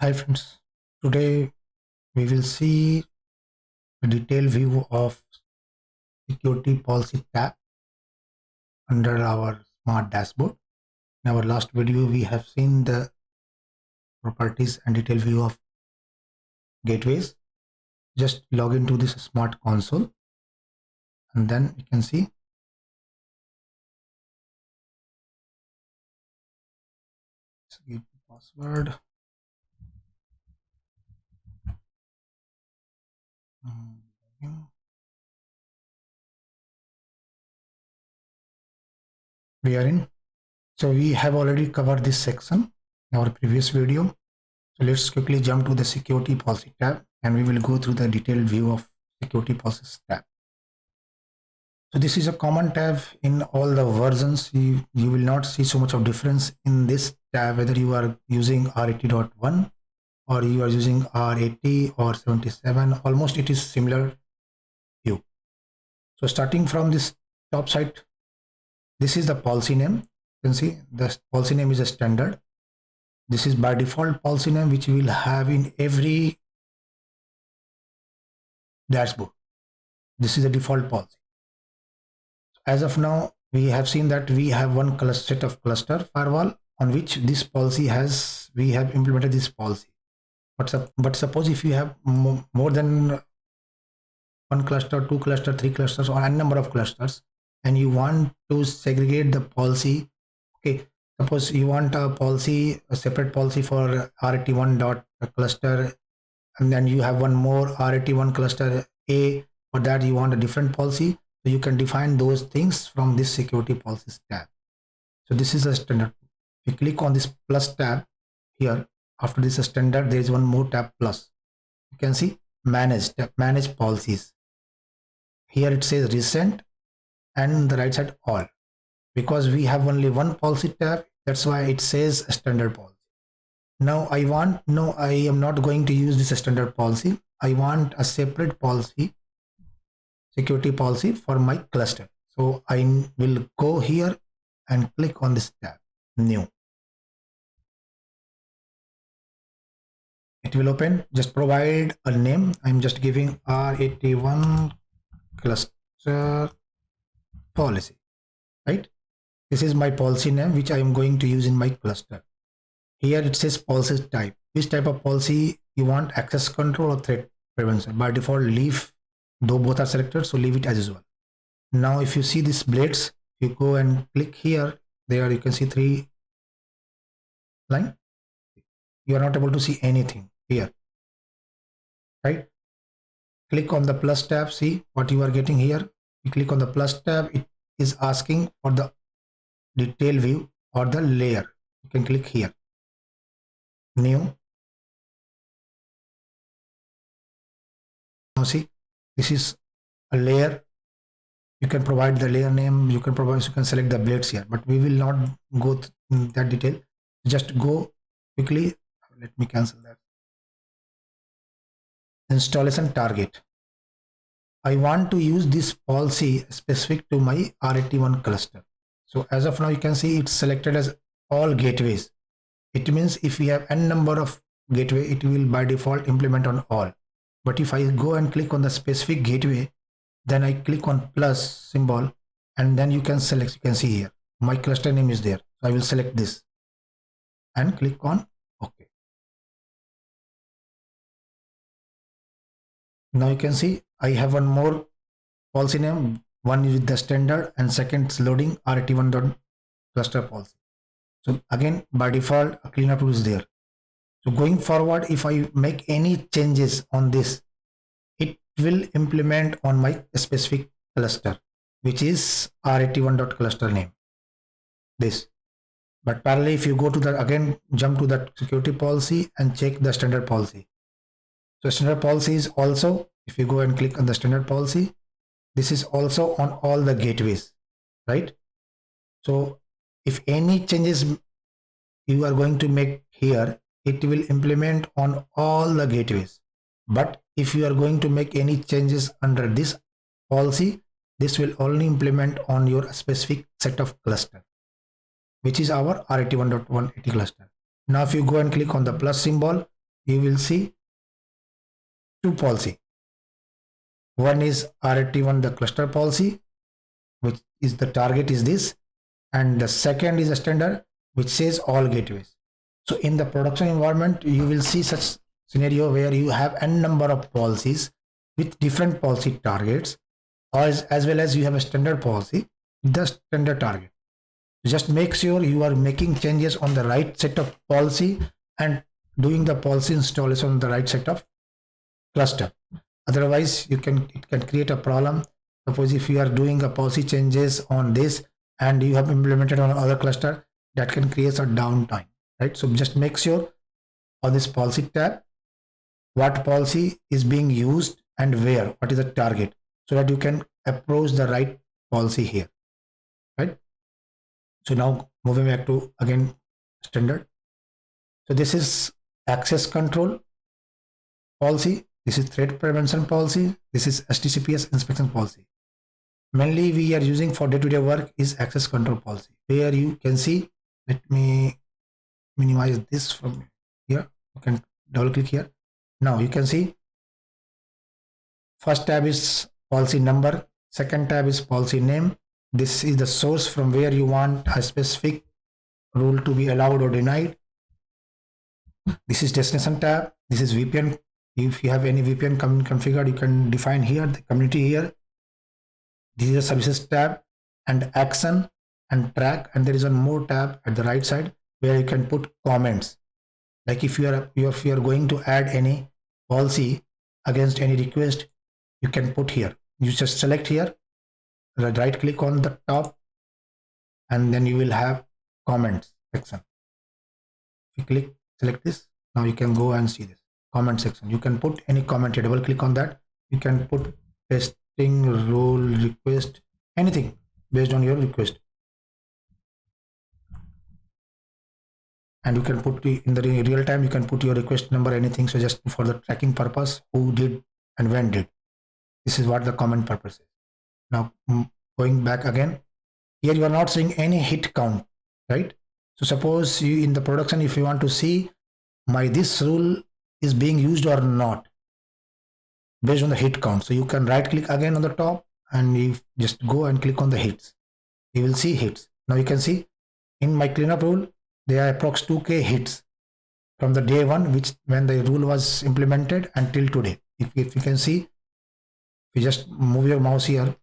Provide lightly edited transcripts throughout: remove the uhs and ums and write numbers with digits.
Hi friends, today we will see a detailed view of security policy tab under our smart dashboard. In our last video we have seen the properties and detailed view of gateways. Just log into this smart console and then you can see give the password. We are in. So we have already covered this section in our previous video. So let's quickly jump to the security policy tab and we will go through the detailed view of security policies tab. So this is a common tab in all the versions. You will not see so much of difference in this tab whether you are using R80.1 or you are using R80 or 77. Almost it is similar view. So starting from this top side, this is the policy name. You can see the policy name is a standard. This is by default policy name which we will have in every dashboard. This is the default policy. As of now, we have seen that we have one set of cluster firewall on which this policy has, we have implemented this policy. But suppose if you have more than one cluster, two cluster, three clusters, or a number of clusters, and you want to segregate the policy. Okay, suppose you want a policy, a separate policy for R81 dot cluster, and then you have one more R81 cluster A. For that you want a different policy. So you can define those things from this security policies tab. So this is a standard. If you click on this plus tab here, after this standard, there is one more tab plus. You can see manage policies. Here it says recent and the right side all. Because we have only one policy tab, that's why it says standard policy. Now I am not going to use this standard policy. I want a separate policy, security policy for my cluster. So I will go here and click on this tab, new. It will open. Just provide a name. I'm just giving R81 cluster policy, right? This is my policy name which I am going to use in my cluster. Here it says policy type. Which type of policy you want, access control or threat prevention? By default leave, though both are selected, so leave it as usual. Now if you see these blades, you go and click here, there you can see 3 lines. You are not able to see anything here, right? Click on the plus tab, see what you are getting here. You click on the plus tab, it is asking for the detail view or the layer. You can click here, new. Now see, this is a layer. You can provide the layer name, you can select the blades here, but we will not go in that detail. Just go quickly. Let me cancel that. Installation target. I want to use this policy specific to my R81 cluster. So as of now, you can see it's selected as all gateways. It means if we have n number of gateway, it will by default implement on all. But if I go and click on the specific gateway, then I click on plus symbol and then you can select, you can see here, my cluster name is there. So I will select this and click on OK. Now you can see I have one more policy name, one is with the standard and second is loading R81 cluster policy. So again, by default, a cleanup tool is there. So going forward, if I make any changes on this, it will implement on my specific cluster, which is R81.cluster name. This. But parallelly, if you go to that, again, jump to that security policy and check the standard policy. So standard policy is also, if you go and click on the standard policy, this is also on all the gateways, right? So if any changes you are going to make here, it will implement on all the gateways. But if you are going to make any changes under this policy, this will only implement on your specific set of cluster, which is our R81.180 cluster. Now if you go and click on the plus symbol, you will see two policy. One is RT1, the cluster policy, which is the target is this, and the second is a standard which says all gateways. So in the production environment, you will see such scenario where you have n number of policies with different policy targets, or as well as you have a standard policy, the standard target. Just make sure you are making changes on the right set of policy and doing the policy installation on the right set of cluster. Otherwise, it can create a problem. Suppose if you are doing a policy changes on this and you have implemented on other cluster, that can create a downtime, right? So just make sure on this policy tab, what policy is being used and where, what is the target, so that you can approach the right policy here, right? So now moving back to again standard. So this is access control policy. This is threat prevention policy. This is HTTPS inspection policy. Mainly we are using for day-to-day work is access control policy. Here you can see, let me minimize this from here. You can double click here. Now you can see first tab is policy number. Second tab is policy name. This is the source from where you want a specific rule to be allowed or denied. This is destination tab. This is VPN. If you have any VPN configured, you can define here the community here. This is a services tab and action and track, and there is one more tab at the right side where you can put comments. Like if you are going to add any policy against any request, you can put here. You just select here, right click on the top, and then you will have comments section. If you select this, now you can go and see this comment section. You can put any comment here, double click on that. You can put testing rule request, anything based on your request, and you can put in the real time, you can put your request number, anything. So just for the tracking purpose, who did and when did. This is what the comment purpose is. Now going back again, here you are not seeing any hit count, right? So suppose you in the production, if you want to see this rule is being used or not based on the hit count, so you can right click again on the top and you just go and click on the hits. You will see hits. Now you can see in my cleanup rule, there are approx 2k hits from the day one, which when the rule was implemented until today. If you can see, if you just move your mouse here,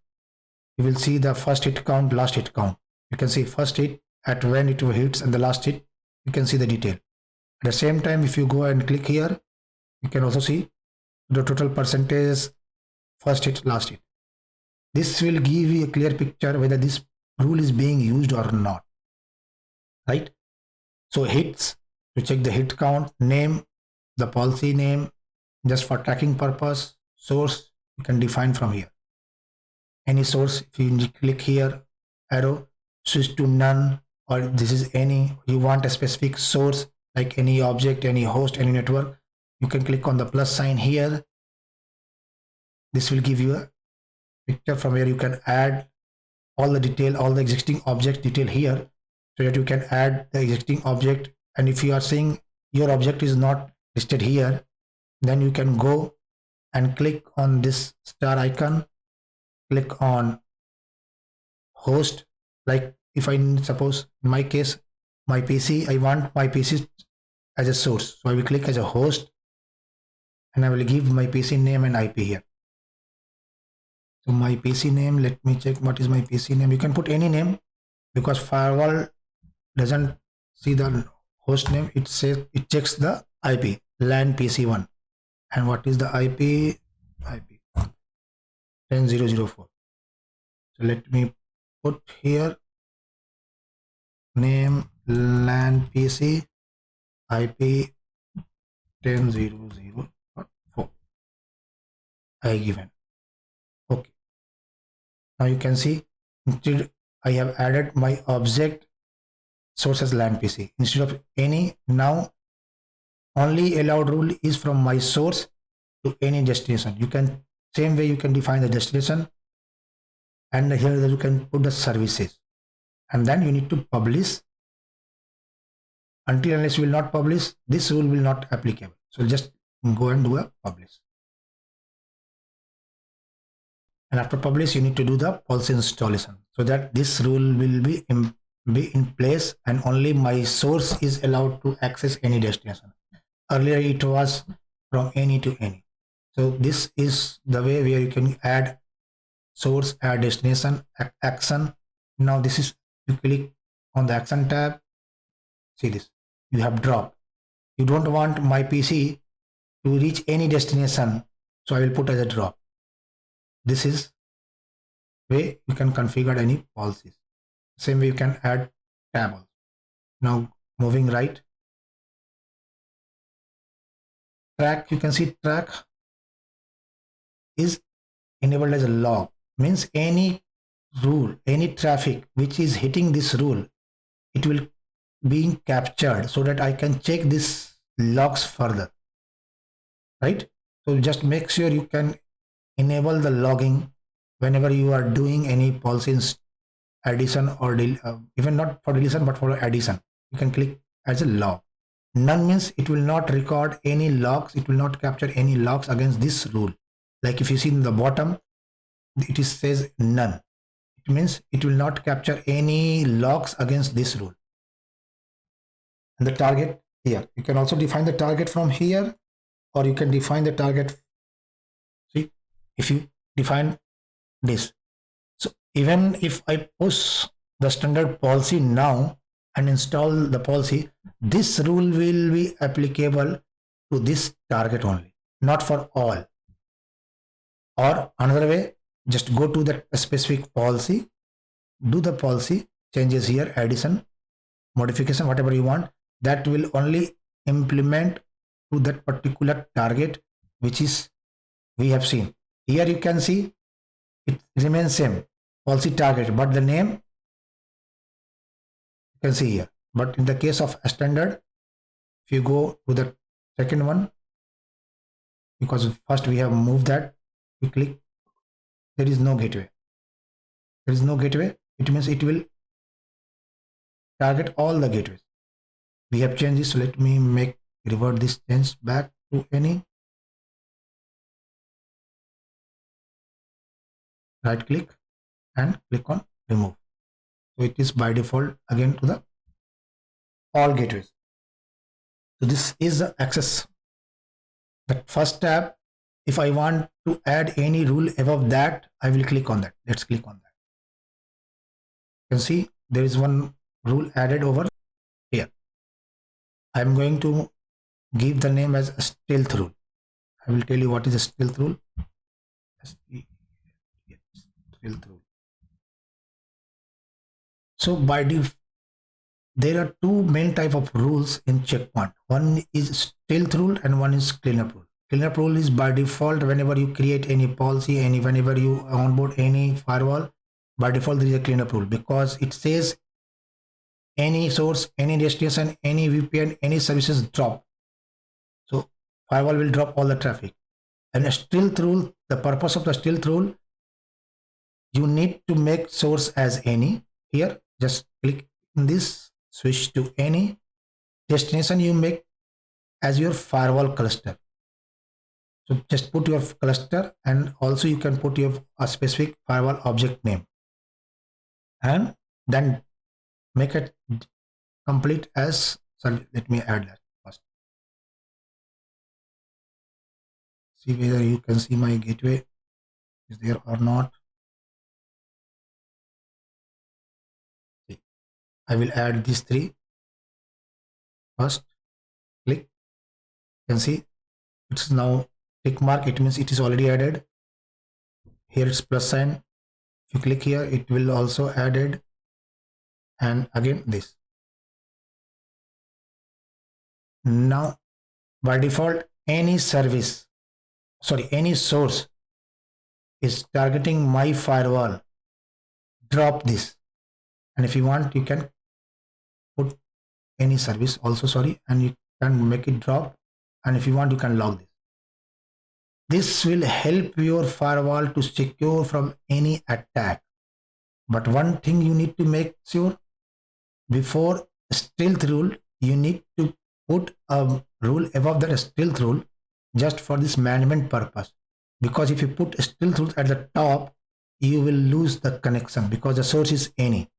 you will see the first hit count, last hit count. You can see first hit at when it hits and the last hit, you can see the detail. At the same time, if you go and click here, you can also see the total percentage, first hit, last hit. This will give you a clear picture whether this rule is being used or not, right? So hits, to check the hit count, name, the policy name, just for tracking purpose, source, you can define from here. Any source, if you click here, arrow, switch to none, or this is any, you want a specific source, like any object, any host, any network, you can click on the plus sign here. This will give you a picture from where you can add all the detail, all the existing object detail here, so that you can add the existing object. And if you are seeing your object is not listed here, then you can go and click on this star icon, click on host. Like if I suppose in my case, my PC, I want my PC as a source, so I will click as a host and I will give my PC name and IP here. So my PC name, let me check what is my PC name. You can put any name because firewall doesn't see the host name. It says it checks the IP, LAN PC1. And what is the IP? IP 10004. So let me put here name LAN PC IP 10004. I given. Okay. Now you can see instead I have added my object source as LAN PC instead of any. Now only allowed rule is from my source to any destination. You can same way you can define the destination, and here you can put the services, and then you need to publish. Until unless you will not publish, this rule will not applicable. So just go and do a publish. And after publish, you need to do the policy installation so that this rule will be in place and only my source is allowed to access any destination. Earlier it was from any to any. So this is the way where you can add source, add destination, action. Now this is, you click on the action tab. See this, you have drop. You don't want my PC to reach any destination, so I will put as a drop. This is way you can configure any policies. Same way you can add tab. Now moving right, track, you can see track is enabled as a log, means any rule, any traffic which is hitting this rule, it will being captured so that I can check this logs further, right? So just make sure you can enable the logging whenever you are doing any policies addition or even not for deletion but for addition. You can click as a log. None means it will not record any logs, it will not capture any logs against this rule. Like if you see in the bottom, it is says none. It means it will not capture any logs against this rule. And the target here, you can also define the target from here, or you can define the target. See, if you define this, so even if I push the standard policy now and install the policy, this rule will be applicable to this target only, not for all. Or another way, just go to that specific policy, do the policy changes here, addition, modification, whatever you want, that will only implement to that particular target which is we have seen. Here you can see it remains same, policy target, but the name you can see here. But in the case of a standard, if you go to the second one, because first we have moved that, you click, there is no gateway. There is no gateway. It means it will target all the gateways. We have changed this, so let me revert this change back to any. Right click and click on remove. So it is by default again to the all gateways. So this is the access. The first tab, if I want to add any rule above that, I will click on that. Let's click on that. You can see there is one rule added over here. I am going to give the name as a stealth rule. I will tell you what is a stealth rule. Stealth rule. So by default, there are two main type of rules in checkpoint. One is stealth rule and one is cleanup rule. Cleanup rule is by default whenever you create any policy, whenever you onboard any firewall, by default there is a cleanup rule, because it says any source, any destination, any VPN, any services drop. So firewall will drop all the traffic. And a stealth rule, the purpose of the stealth rule, you need to make source as any. Here, just click in this, switch to any. Destination you make as your firewall cluster. So just put your cluster, and also you can put your specific firewall object name, and then make it complete as, sorry, let me add that first. See whether you can see my gateway is there or not. See, I will add these three first. Click, you can see it's now tick mark, it means it is already added. Here it's plus sign. If you click here, it will also added, and again this. Now by default, any service, sorry, any source is targeting my firewall, drop this. And if you want, you can put any service also, sorry, and you can make it drop. And if you want, you can log this. This will help your firewall to secure from any attack. But one thing you need to make sure, before stealth rule, you need to put a rule above that stealth rule just for this management purpose. Because if you put stealth rule at the top, you will lose the connection because the source is any.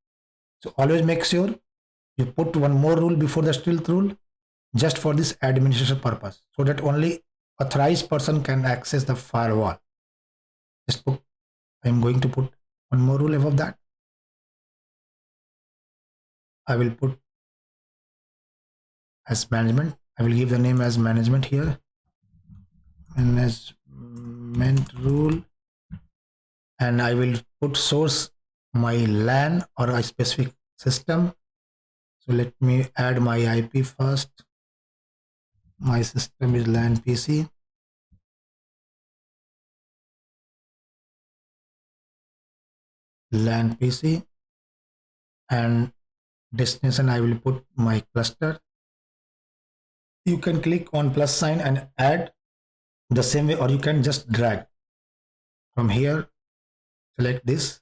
So always make sure you put one more rule before the stealth rule just for this administration purpose, so that only authorized person can access the firewall. Just put, I'm going to put one more rule above that. I will put as management. I will give the name as management here. Management rule. And I will put source my LAN or a specific system. So let me add my IP first. My system is LAN PC. LAN PC. And destination, I will put my cluster. You can click on plus sign and add the same way, or you can just drag from here. Select this,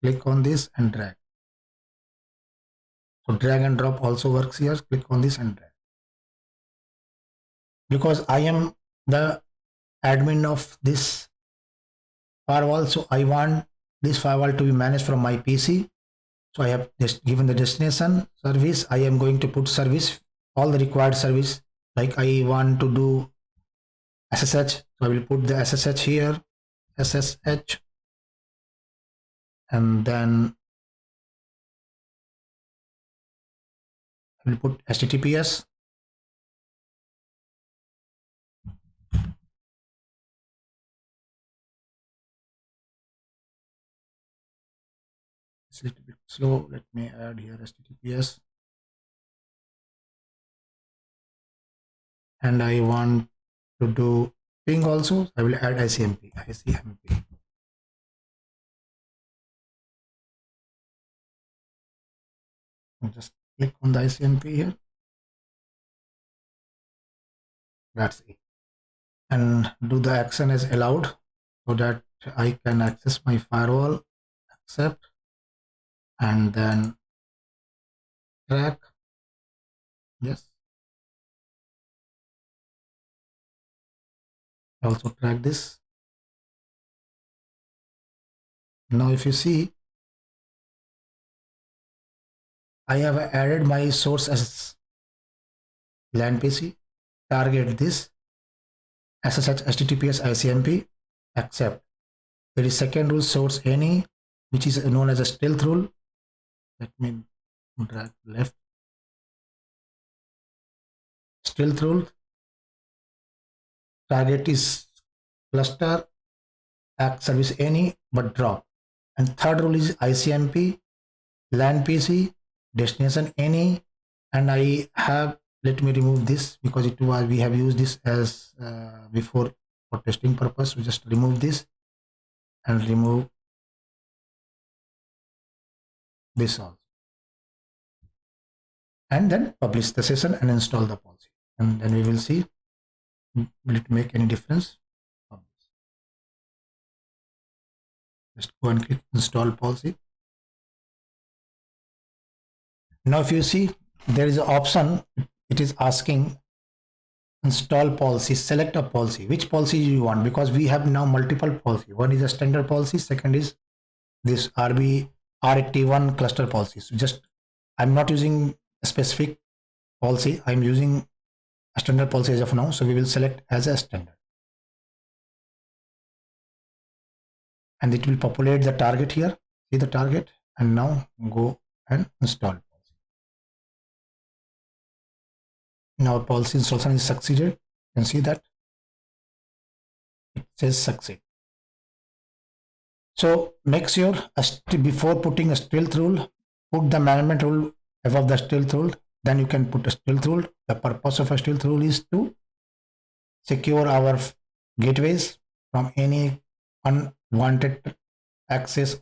click on this and drag. So drag and drop also works here. Click on this and drag. Because I am the admin of this firewall, so I want this firewall to be managed from my PC. So I have just given the destination service. I am going to put service, all the required service. Like I want to do SSH, so I will put the SSH here, SSH, and then I will put HTTPS. It's a little bit slow. Let me add here HTTPS. And I want to do ping also. I will add ICMP. Just click on the ICMP here. That's it. And do the action as allowed so that I can access my firewall. Accept. And then track. Yes. Also track this. Now if you see, I have added my source as LAN PC, target this, SSH HTTPS ICMP, accept. There is second rule, source any, which is known as a stealth rule. Let me drag left. Stealth rule, target is cluster, act service any, but drop. And third rule is ICMP, LAN PC, destination any. And I have, let me remove this because it was, we have used this as before for testing purpose. We just remove this and remove this also. And then publish the session and install the policy. And then we will see, will it make any difference? Just go and click install policy. Now if you see, there is an option, it is asking install policy, select a policy. Which policy do you want? Because we have now multiple policy. One is a standard policy, second is this R81 cluster policy. So just, I'm not using a specific policy, I'm using a standard policy as of now. So we will select as a standard. And it will populate the target here. See the target, and now go and install policy. Now policy installation is succeeded. You can see that it says succeed. So make sure before putting a stealth rule, put the management rule above the stealth rule. Then you can put a stealth rule. The purpose of a stealth rule is to secure our gateways from any unwanted access,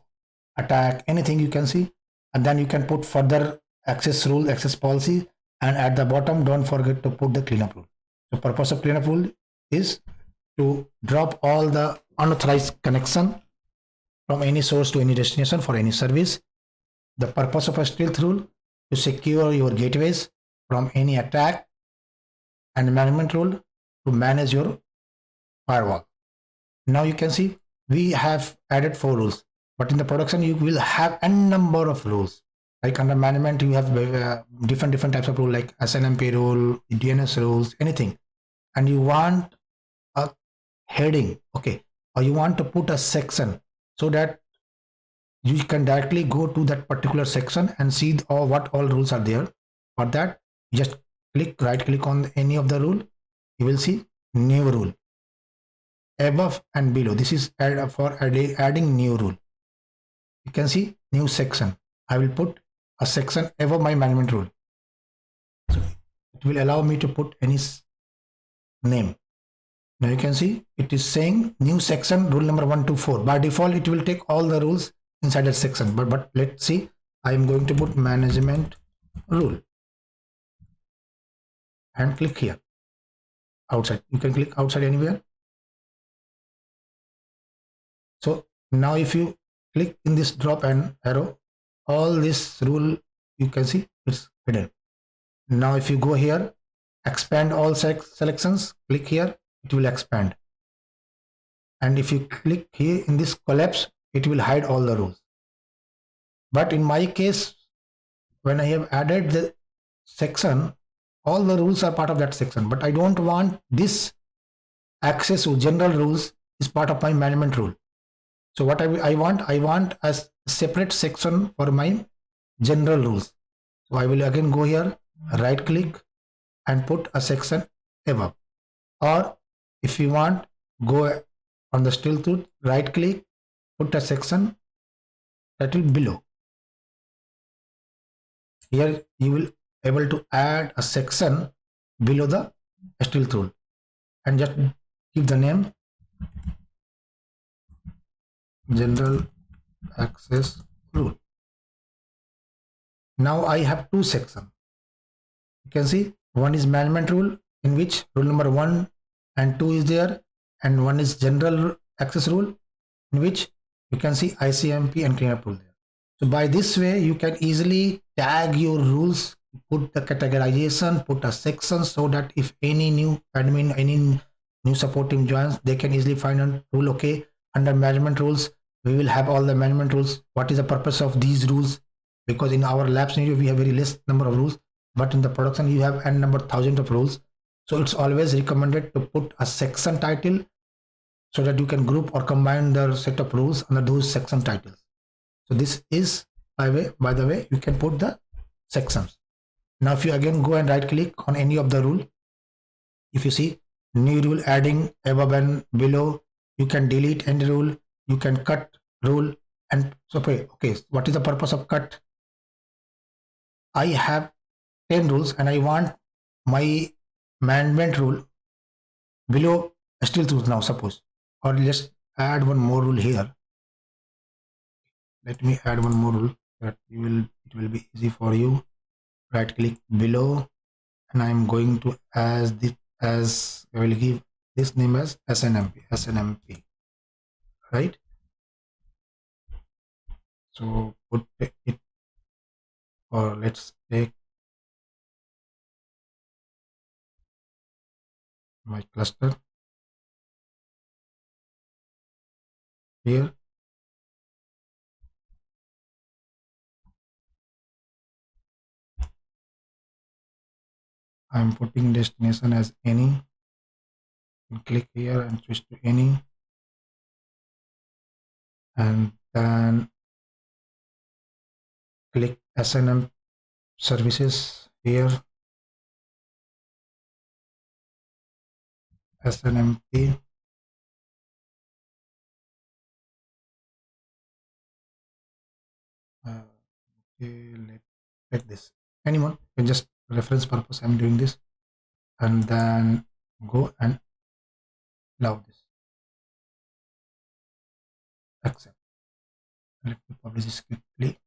attack, anything you can see. And then you can put further access rule, access policy. And at the bottom, don't forget to put the cleanup rule. The purpose of cleanup rule is to drop all the unauthorized connection from any source to any destination for any service. The purpose of a stealth rule to secure your gateways from any attack, and management rule to manage your firewall. Now you can see we have added 4 rules, but in the production you will have a number of rules. Like under management, you have different types of rules like SNMP rule, DNS rules, anything, and you want a heading, okay, or you want to put a section so that you can directly go to that particular section and see what all rules are there. For that, just right click on any of the rule. You will see new rule above and below. This is for adding new rule. You can see new section. I will put a section above my management rule. So it will allow me to put any name. Now you can see it is saying new section rule number 1 to 4. By default, it will take all the rules inside that section. But let's see. I am going to put management rule and click here. Outside. You can click outside anywhere. So now if you click in this drop and arrow, all this rule you can see it's hidden. Now if you go here, expand all selections, click here, it will expand. And if you click here in this collapse, it will hide all the rules. But in my case, when I have added the section, all the rules are part of that section, but I don't want this access to general rules is part of my management rule. So what I want a separate section for my general rules. So I will again go here, right click and put a section above. Or if you want, go on the stealth route, right click, put a section title below. Here you will able to add a section below the stealth rule and just give the name general access rule. Now I have 2 sections. You can see one is management rule, in which rule number 1 and 2 is there, and one is general access rule, in which you can see ICMP and cleanup rule there. So by this way you can easily tag your rules, put the categorization, put a section, so that if any new admin, any new support team joins, they can easily find a rule. Okay, under management rules we will have all the management rules. What is the purpose of these rules? Because in our lab scenario we have very less number of rules, but in the production you have n number thousands of rules. So it's always recommended to put a section title so that you can group or combine the set of rules under those section titles. So this is by the way you can put the sections. Now if you again go and right click on any of the rule, if you see new rule adding above and below, you can delete any rule, you can cut rule. And so okay, what is the purpose of cut? I have 10 rules and I want my management rule below stealth rules now, suppose, or let's add one more rule here. Let me add one more rule that it will be easy for you. Right click below and I am going to I will give this name as SNMP, right? So put it, or let's take my cluster here. I'm putting destination as any. Click here and switch to any, and then click SNM services here, SNMP, okay, let's take this. Anyone can just reference purpose I'm doing this, and then go and allow this, accept. Let me publish this quickly.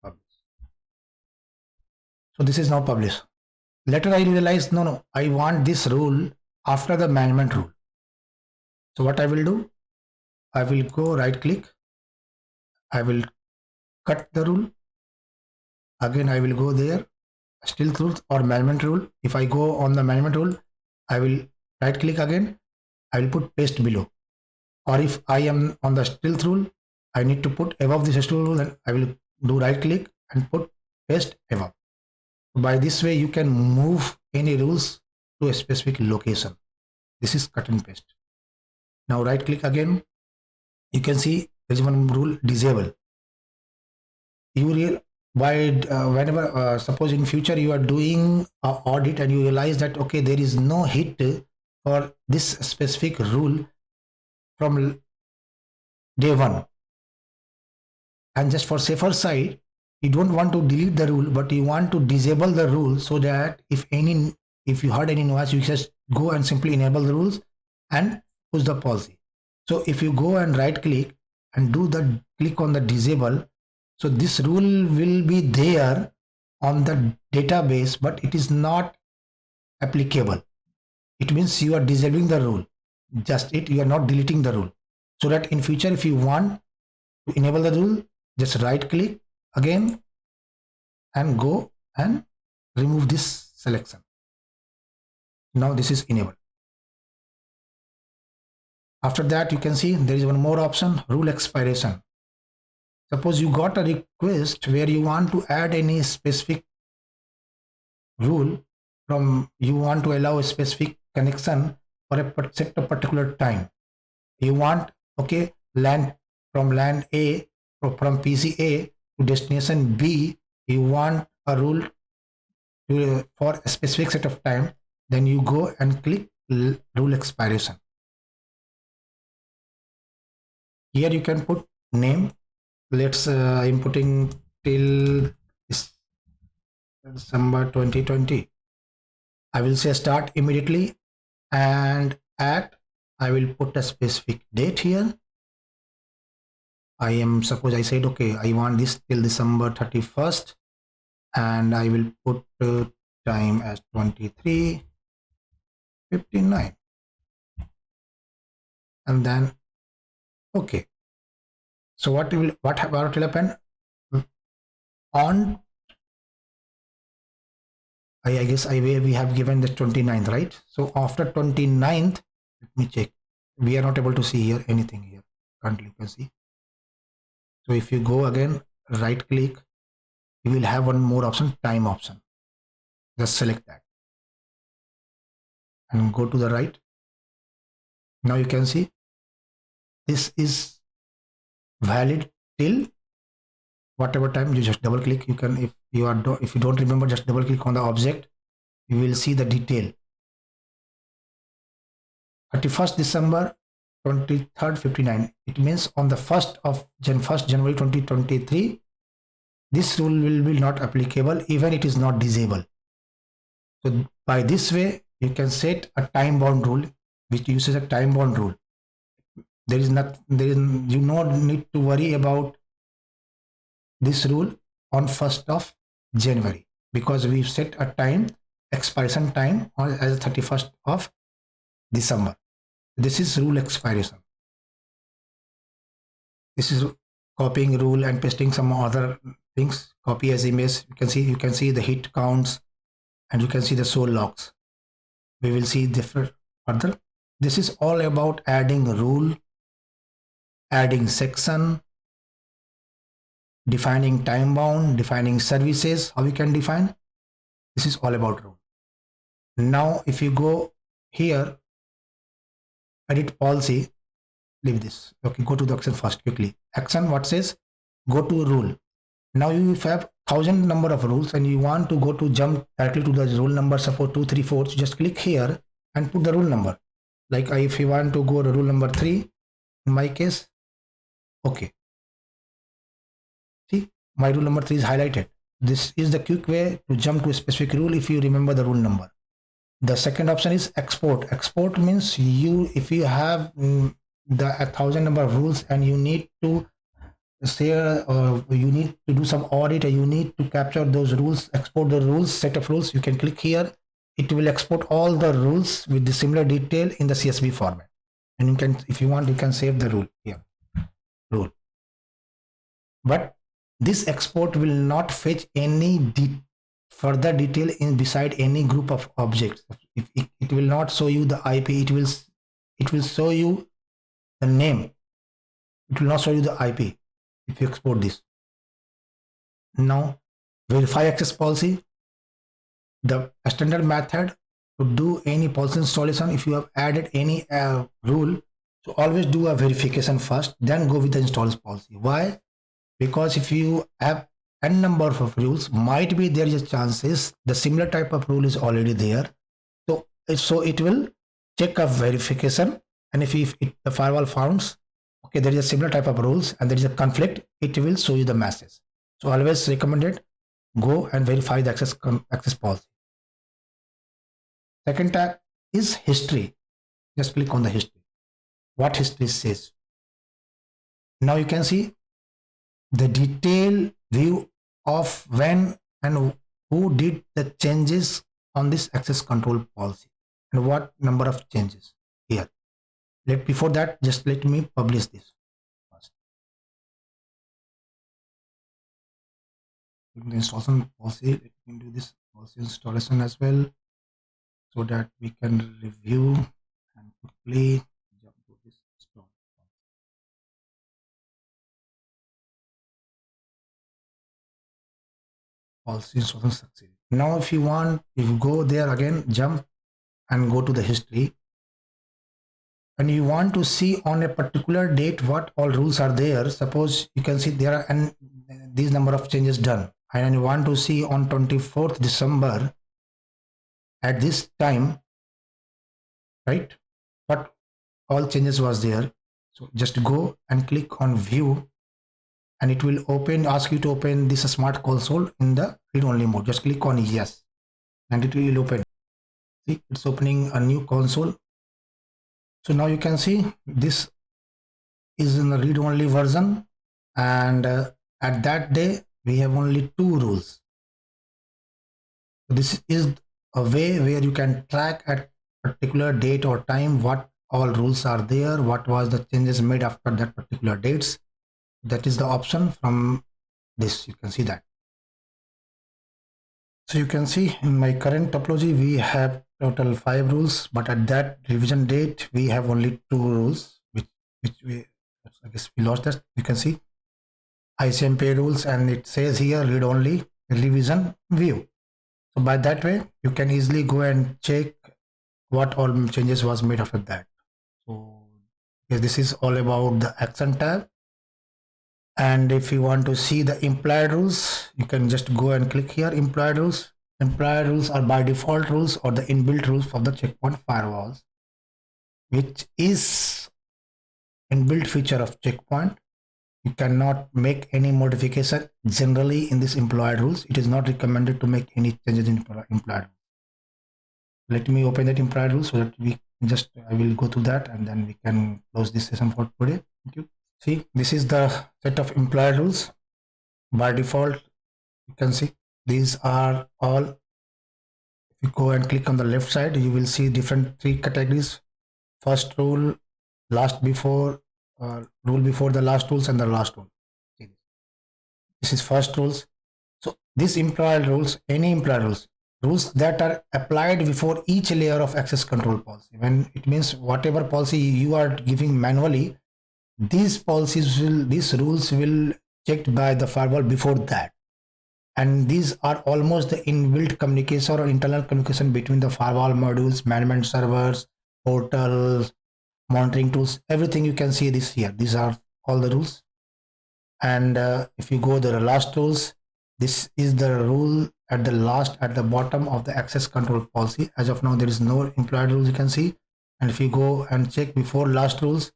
Publish. So this is now published. Later I realized no, I want this rule after the management rule. So what I will do, I will go right click. I will cut the rule. Again, I will go there, still rules or management rule. If I go on the management rule, I will right click again. I will put paste below. Or if I am on the stealth rule, I need to put above the stealth rule, and I will do right click and put paste above. By this way, you can move any rules to a specific location. This is cut and paste. Now right click again. You can see there is one rule, disable. You real whenever suppose in future you are doing an audit and you realize that okay, there is no hit for this specific rule from day one, and just for safer side, you don't want to delete the rule, but you want to disable the rule, so that if you heard any noise, you just go and simply enable the rules and push the policy. So if you go and right click and do the click on the disable, so this rule will be there on the database, but it is not applicable. It means you are disabling the rule, just it, you are not deleting the rule. So that in future, if you want to enable the rule, just right click again and go and remove this selection. Now this is enabled. After that, you can see there is one more option, rule expiration. Suppose you got a request where you want to add any specific rule from, you want to allow a specific connection for a set of particular time. You want, okay, from LAN A or from PC A to destination B, you want a rule for a specific set of time, then you go and click rule expiration. Here you can put name. Let's I'm putting till December 2020. I will say start immediately, and at I will put a specific date here. Suppose I said okay, I want this till December 31st, and I will put time as 23:59, and then okay. So what will happen on, I guess we have given the 29th, right? So after 29th, let me check. We are not able to see here anything here. Currently you can see. So if you go again, right click, you will have one more option, time option. Just select that and go to the right. Now you can see this is valid till whatever time. You just double click. You can, if you don't remember, just double click on the object. You will see the detail. 31st December 23:59. It means on the 1st January 2023, this rule will be not applicable, even it is not disabled. So by this way, you can set a time bound rule, which uses a time bound rule. You don't need to worry about this rule on 1st of January, because we've set a expiration time as 31st of December. This is rule expiration. This is copying rule and pasting some other things. Copy as image. You can see the hit counts, and you can see the show logs. We will see different further. This is all about adding rule, adding section, defining time bound, defining services, how you can define. This is all about rule. Now if you go here, edit policy, leave this. Okay, go to the action first quickly. Action, what says? Go to rule. Now you have 1000 number of rules, and you want to go to jump directly to the rule number, suppose 2, 3, 4. So just click here and put the rule number. Like if you want to go to rule number 3, in my case, okay. See, my rule number 3 is highlighted. This is the quick way to jump to a specific rule if you remember the rule number. The second option is export. Export means if you have the 1000 number of rules, and you need to say, you need to do some audit, or you need to capture those rules, export the rules, set of rules. You can click here. It will export all the rules with the similar detail in the CSV format. and you can, if you want, you can save the rule here, rule. But this export will not fetch any further detail in beside any group of objects. It will not show you the IP. It will show you the name. It will not show you the IP if you export this. Now, verify access policy. The standard method to do any policy installation, if you have added any rule, so always do a verification first, then go with the install policy. Why? Because if you have n number of rules, might be there is a chances the similar type of rule is already there. So it will check a verification, and if the firewall founds, okay, there is a similar type of rules and there is a conflict, it will show you the message. So always recommended, go and verify the access policy. Second tab is history. Just click on the history. What history says. Now you can see the detailed view of when and who did the changes on this access control policy and what number of changes here. Before that, just let me publish this first. The installation policy, let me do this policy installation as well, so that we can review and quickly jump to this install. Policy installation succeed. Now if you want, if you go there again, jump and go to the history, and you want to see on a particular date what all rules are there. Suppose you can see there are these number of changes done, and you want to see on 24th December at this time, right, what all changes was there. So just go and click on view, and it will ask you to open this smart console in the read-only mode. Just click on yes, and it will open. See, it's opening a new console. So now you can see this is in the read-only version, and at that day we have only 2 rules. So this is a way where you can track at particular date or time what all rules are there, what was the changes made after that particular dates. That is the option from this. You can see that. So you can see in my current topology we have total 5 rules, but at that revision date we have only 2 rules, which we, I guess we lost that. You can see ICMP rules, and it says here read only revision view. So by that way you can easily go and check what all changes was made after that. So yes, this is all about the action tab. And if you want to see the implied rules, you can just go and click here, implied rules. Implied rules are by default rules or the inbuilt rules of the checkpoint firewalls, which is inbuilt feature of checkpoint. You cannot make any modification generally in this implied rules. It is not recommended to make any changes in implied rules. Let me open that implied rules so that I will go through that, and then we can close this session for today. Thank you. See, this is the set of implied rules. By default, you can see these are all. If you go and click on the left side, you will see different 3 categories. First rule, last before, rule before the last rules, and the last rule. This is first rules. So these implied rules, any implied rules that are applied before each layer of access control policy. When it means whatever policy you are giving manually, these rules will checked by the firewall before that. And these are almost the inbuilt communication or internal communication between the firewall modules, management servers, portals, monitoring tools, everything. You can see this here. These are all the rules. And if you go to the last rules, this is the rule at the bottom of the access control policy. As of now, there is no implied rules, you can see. And if you go and check before last rules,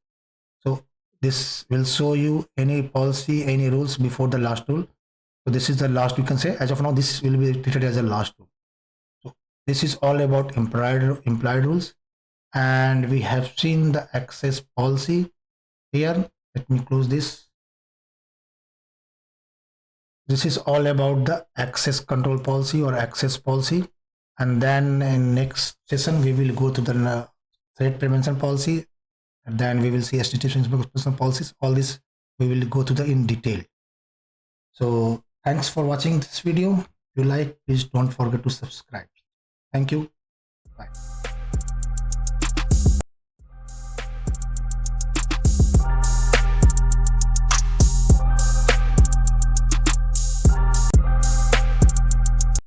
so this will show you any policy, any rules before the last rule. So this is the last, you can say. As of now, this will be treated as a last rule. So this is all about implied rules. And we have seen the access policy here. Let me close this. This is all about the access control policy or access policy. And then in next session, we will go to the threat prevention policy. and then we will see HTTP personal policies. All this we will go to the in detail. So thanks for watching this video. If you like, please don't forget to subscribe. Thank you. Bye.